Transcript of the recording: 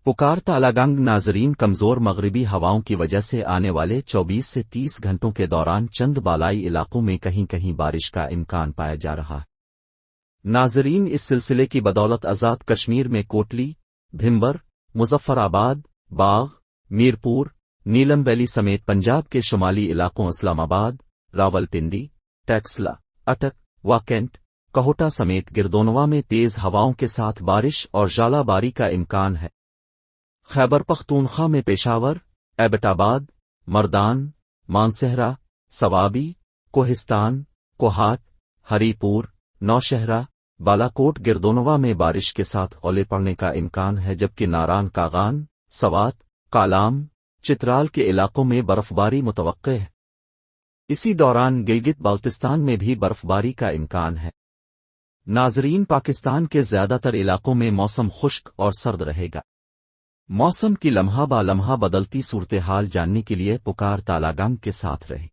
पुकार तालागंग नाजरीन कमजोर मगरिबी हवाओं की वजह से आने वाले 24 से 30 घंटों के दौरान चंद बालाई इलाकों में कहीं कहीं बारिश का इम्कान पाया जा रहा है। नाजरीन इस सिलसिले की बदौलत आज़ाद कश्मीर में कोटली, भिंबर, मुजफ्फराबाद, बाग, मीरपुर, नीलम वैली समेत पंजाब के शुमाली इलाकों इस्लामाबाद, रावलपिंडी, टेक्सला, अटक व कैंट, कोहटा समेत गिरदोनवा में तेज हवाओं के साथ बारिश और जालाबारी का इम्कान है। खैबर पख्तूनख्वा में पेशावर, एबटाबाद, मर्दान, मानसहरा, सवाबी, कोहिस्तान, कोहाट, हरीपुर, नौशहरा, बालाकोट गिरदोनवा में बारिश के साथ ओले पड़ने का इम्कान है, जबकि नारान कागान, सवात, कालाम, चित्राल के इलाकों में बर्फबारी मुतवक्के है। इसी दौरान गिलगित बाल्टिस्तान में भी बर्फबारी का इम्कान है। नाजरीन पाकिस्तान के ज्यादातर इलाकों में मौसम खुश्क और सर्द रहेगा। मौसम की लम्हा बा लम्हा बदलती सूरत हाल जानने के लिए पुकार तालागंग के साथ रहे।